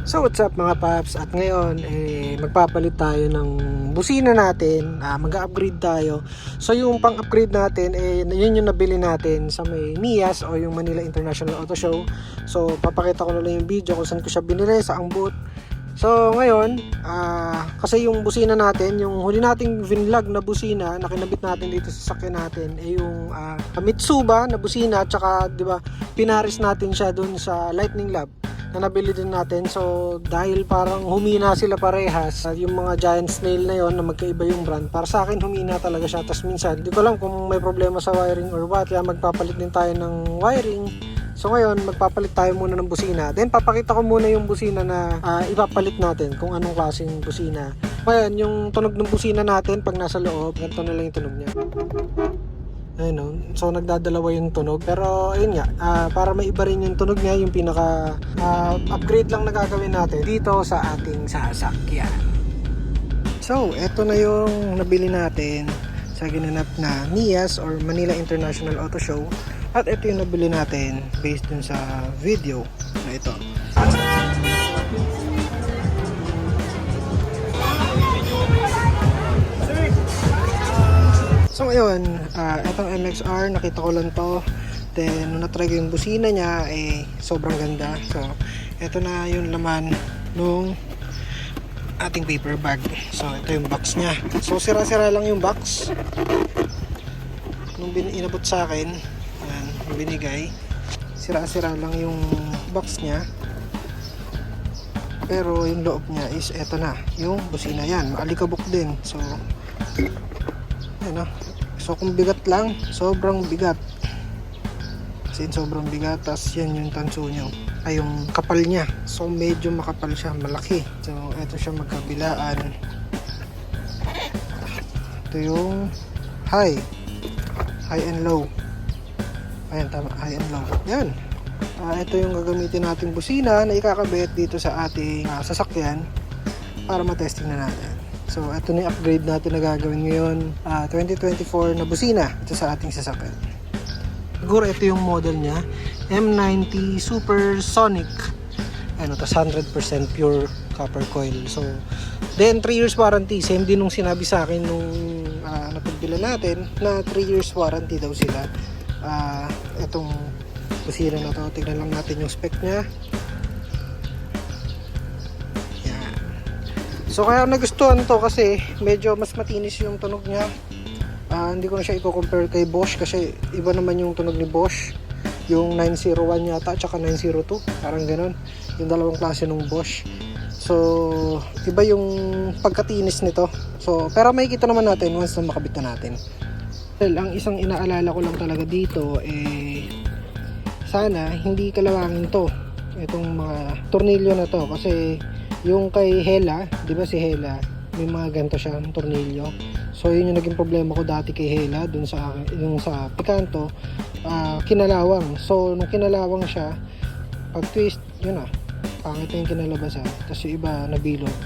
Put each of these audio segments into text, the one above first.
So what's up mga paps, at ngayon magpapalit tayo ng busina natin, mag-upgrade tayo. So yung pang-upgrade natin yun yung nabili natin sa may MIAS o yung Manila International Auto Show. So papakita ko na lang yung video kung saan ko siya binili, sa ang booth. So ngayon, kasi yung busina natin, yung huli nating vinlog na busina na kinabit natin dito sa sakyan natin yung Mitsuba na busina, at saka 'di ba, pinaris natin siya dun sa Lightning Lab na nabili din natin. So dahil parang humina sila parehas, yung mga giant snail na yon na magkaiba yung brand, para sa akin humina talaga siya. Tapos minsan di ko alam kung may problema sa wiring or what, kaya magpapalit din tayo ng wiring. So ngayon magpapalit tayo muna ng busina, then papakita ko muna yung busina na ipapalit natin, kung anong klaseng busina. Ngayon yung tunog ng busina natin pag nasa loob, ganito na lang yung tunog niya. Ayun, no? So nagdadalawa yung tunog, pero ayun nga, para maiba rin yung tunog niya, yung pinaka upgrade lang na gagawin natin dito sa ating sasakyan. So eto na yung nabili natin sa ginanap na MIAS or Manila International Auto Show, at ito yung nabili natin based dun sa video na ito. So ngayon, itong MXR, nakita ko lang to. Then nung natry ko yung busina niya, sobrang ganda. So ito na yung laman nung ating paper bag. So ito yung box niya. So sira-sira lang yung box nung inabot sa akin. Ayan, yung binigay, sira-sira lang yung box niya, pero yung loob niya is eto na, yung busina. Yan, maalikabok din. So ano, so kung bigat lang, sobrang bigat, kasi sobrang bigat. Tas yan yung tanso nyo, ay yung kapal niya, so medyo makapal siya, malaki. So eto siya magkabilaan. Ito yung high and low. Ayan, tama, high and low. Yan, ito yung gagamitin nating busina na ikakabit dito sa ating sasakyan para matesting na natin. So ito na yung upgrade natin na gagawin ngayon, 2024 na busina ito sa ating sasakyan. Siguro ito yung model niya, M90 Supersonic. Ano to, 100% pure copper coil. So then 3 years warranty, same din nung sinabi sa akin nung napagbila natin, na 3 years warranty daw sila. Itong busina na to, tignan lang natin yung spec niya. So kaya nagustuhan to kasi medyo mas matinis yung tunog niya. Hindi ko na siya i-compare kay Bosch kasi iba naman yung tunog ni Bosch. Yung 901 yata at saka 902, parang ganun. Yung dalawang klase ng Bosch. So iba yung pagkatinis nito. So pero makikita naman natin once na makabit na natin. Well, ang isang inaalala ko lang talaga dito sana hindi kalawangin to, itong mga tornilyo na to, kasi yung kay Hella, di ba si Hella, may mga ganito siya ng tornilyo. So yun yung naging problema ko dati kay Hella, dun sa akin, yung sa Picanto, kinalawang. So nung kinalawang siya, pag twist, yun pangit na yung kinalabasan, tapos yung iba nabilog.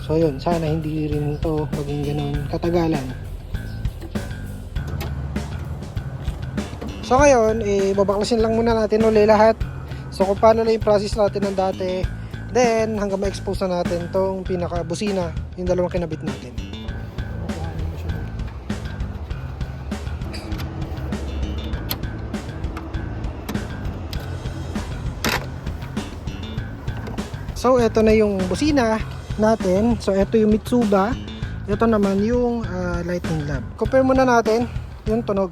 So yun, sana hindi rin to maging ganun katagalan. So ngayon, babaklasin lang muna natin ulit lahat. So kung paano na yung process natin ng dati, then hanggang ma-expose na natin tong pinaka busina, yung dalawang kinabit natin. So ito na yung busina natin. So ito yung Mitsuba, ito naman yung Lightning Lab. Compare muna natin yung tunog.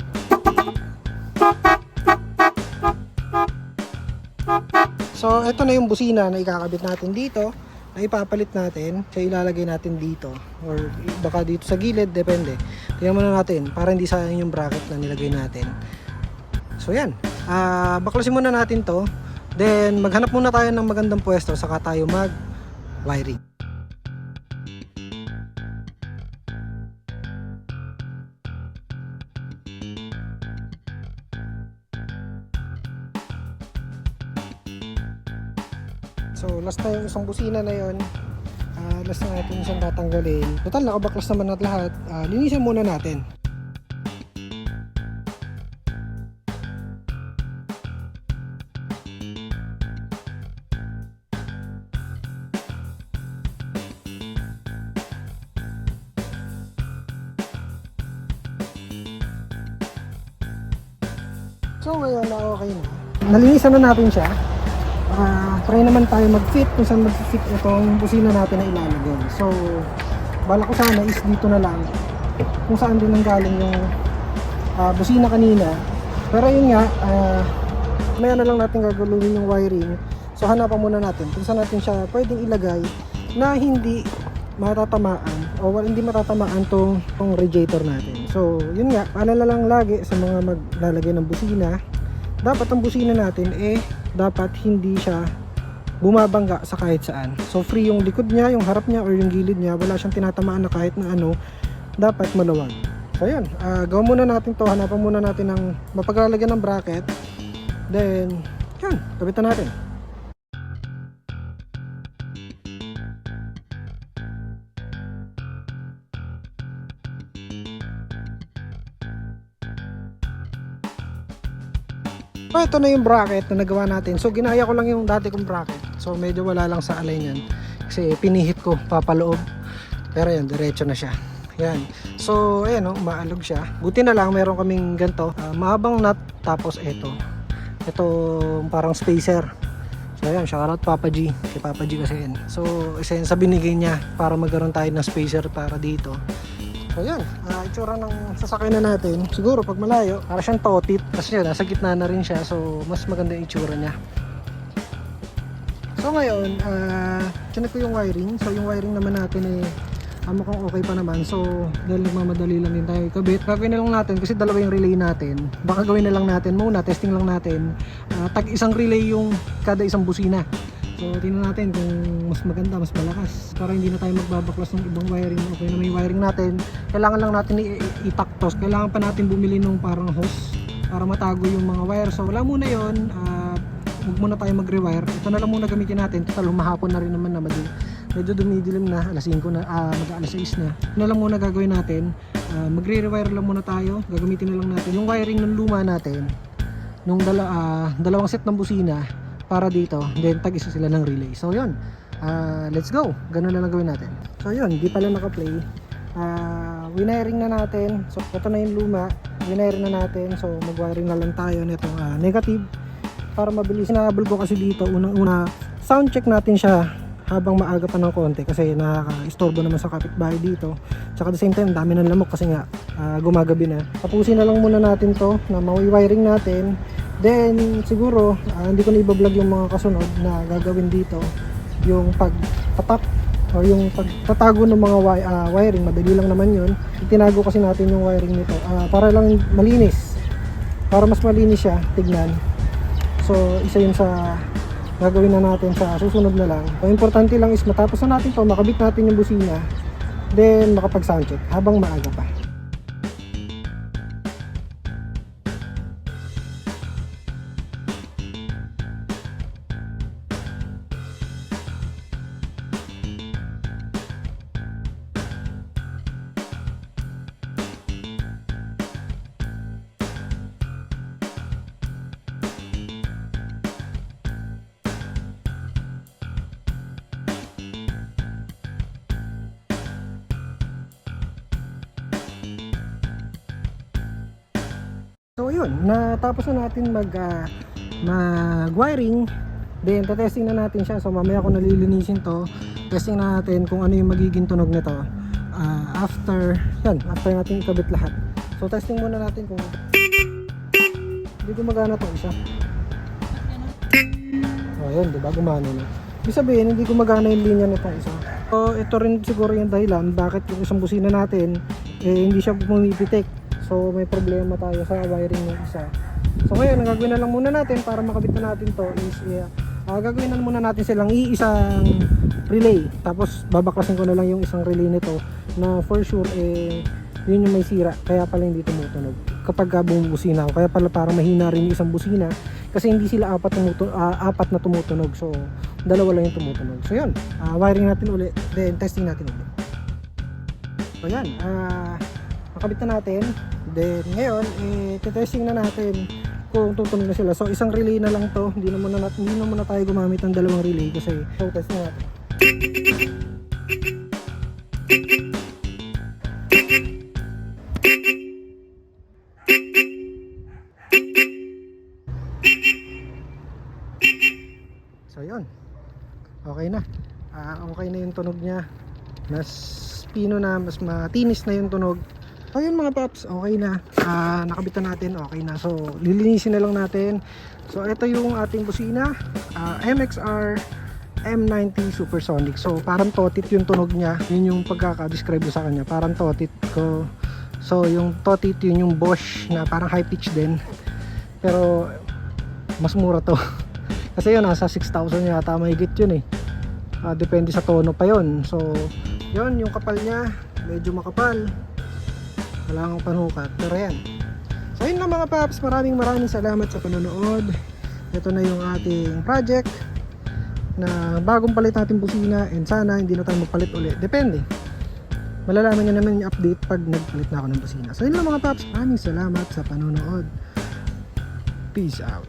So ito na yung busina na ikakabit natin dito, na ipapalit natin. So ilalagay natin dito or baka dito sa gilid, depende. Tingnan muna natin para hindi sayang yung bracket na nilagay natin. So yan, baklasin muna natin to, then maghanap muna tayo ng magandang pwesto saka tayo mag wiring. So last na yung isang busina na yon, last na natin siyang tatanggalin. Total nakabaklas naman at lahat. Linisin muna natin. So ngayon na okay na. Nalinisan na natin siya. Try naman tayo mag-fit kung saan mag-fit itong busina natin na ilalagay. So bala ko sana is dito na lang kung saan din nanggaling yung busina kanina. Pero yun nga, maya na lang natin gagawin yung wiring. So hanapan muna natin kung saan natin siya pwedeng ilagay na hindi matatamaan o hindi matatamaan tong radiator natin. So yun nga, paalala lang lagi sa mga maglalagay ng busina, dapat ang busina natin dapat hindi siya bumabangga sa kahit saan. So free yung likod niya, yung harap niya or yung gilid niya, wala siyang tinatamaan na kahit na ano, dapat maluwag. So yun, gawin muna natin to, hanapan muna natin ng mapaglalagyan ng bracket. Then yun, kabitan natin. So ito na yung bracket na nagawa natin. So ginaya ko lang yung dati kong bracket. So medyo wala lang sa alay niyan kasi pinihit ko papaloob. Pero yan, diretso na siya. Yan. So ayan, maalog siya. Buti na lang meron kaming ganito, mahabang nut, tapos ito parang spacer. So ayan, shoutout Papa G. Si Papa G kasi yan. So isa yan sa binigay niya para magkaroon tayo ng spacer para dito. So yan, itsura ng sasakyan na natin. Siguro pag malayo, para siyang totit. Kasi nasa gitna na rin siya. So mas maganda yung itsura niya. So ngayon, chinek ko yung wiring. So yung wiring naman natin mukhang okay pa naman. So dahil nagmamadali lang din tayo ikabit, gagawin na lang natin kasi dalawa yung relay natin. Baka gawin na lang natin muna, testing lang natin. Tag isang relay yung kada isang busina. So tingnan natin kung mas maganda, mas malakas para hindi na tayo magbabaklas ng ibang wiring. Okay na may wiring natin, kailangan lang natin itaktos. Kailangan pa natin bumili ng parang hose para matago yung mga wire. So wala muna yon, huwag muna tayo mag-rewire. Ito na lang muna gamitin natin. Total humahapon na rin naman na medyo dumidilim na, alas 5 na, mag-alas 6 na. Ito na lang muna gagawin natin, magre-rewire lang muna tayo. Gagamitin na lang natin yung wiring ng luma natin, nung dalawang set ng busina para dito, then tag-isa sila ng relay. So yun, let's go, ganun na lang gawin natin. So yun, di pala naka-play. Wiring na natin. So ito na yung luma, wiring na natin. So mag-wiring na lang tayo nitong negative para mabilis. Sinabal ko kasi dito, unang-una sound check natin siya habang maaga pa ng konti kasi nakaka-istorbo naman sa kapitbahay dito. Tsaka at the same time, dami ng lamok kasi nga gumagabi na. Tapusin na lang muna natin to na mawi-wiring natin. Then siguro hindi ko na i-vlog yung mga kasunod na gagawin dito, yung pagtatak o yung pagtatago ng mga wiring. Madali lang naman yun. Tinago kasi natin yung wiring nito para lang malinis, para mas malinis siya tignan. So isa yun sa gagawin na natin sa susunod na lang. Ang importante lang is matapos na natin to, makabit natin yung busina, then makapag soundcheck habang maaga pa. So yun, natapos na natin mag-wiring. Then testing na natin siya. So mamaya ko nalilinisin to. Testing na natin kung ano yung magiging tunog nito after natin ikabit lahat. So testing muna natin kung hindi gumagana to isa. Oh yun, diba gumana na. Ibig sabihin hindi gumagana yung linya nito isa. So ito rin siguro yung dahilan bakit yung isang busina natin hindi siya pumipitik. So may problema tayo sa wiring ng isa. So ngayon, ang gagawin na lang muna natin para makabit na natin to is gagawin na muna natin silang iisang relay. Tapos babaklasin ko na lang yung isang relay nito na for sure yun yung may sira. Kaya pala hindi tumutunog kapag bumubusina ako. Kaya pala parang mahina rin yung isang busina kasi hindi sila apat na tumutunog. So dalawa lang yung tumutunog. So yun, wiring natin ulit, then testing natin ulit. So yan, nakabit na natin. Then ngayon, testing na natin kung tutunog na sila. So isang relay na lang to. Hindi na muna tayo gumamit ng dalawang relay kasi so test na natin. okay na. Okay na yung tunog niya. Mas pino na, mas matinis na yung tunog. So yun mga paps, okay na. Nakabit na natin, okay na. So lilinisin na lang natin. So ito yung ating busina, MXR M90 Supersonic. So parang totit yung tunog niya. Yun yung pagkaka-describe ko sa kanya, parang totit ko. So yung totit yun yung Bosch na parang high pitch din. Pero mas mura to. Kasi yun nasa 6,000 yata mahigit yun eh. Depende sa tono pa yun. So yun yung kapal niya, medyo makapal. Wala akong panukat, pero yan. So yun lang mga paps, maraming salamat sa panonood. Ito na yung ating project na bagong palit natin busina, and sana hindi na tayo magpalit ulit, depende. Malalaman nyo naman yung update pag nagpalit na ako ng busina. So yun lang mga paps, maraming salamat sa panonood. Peace out.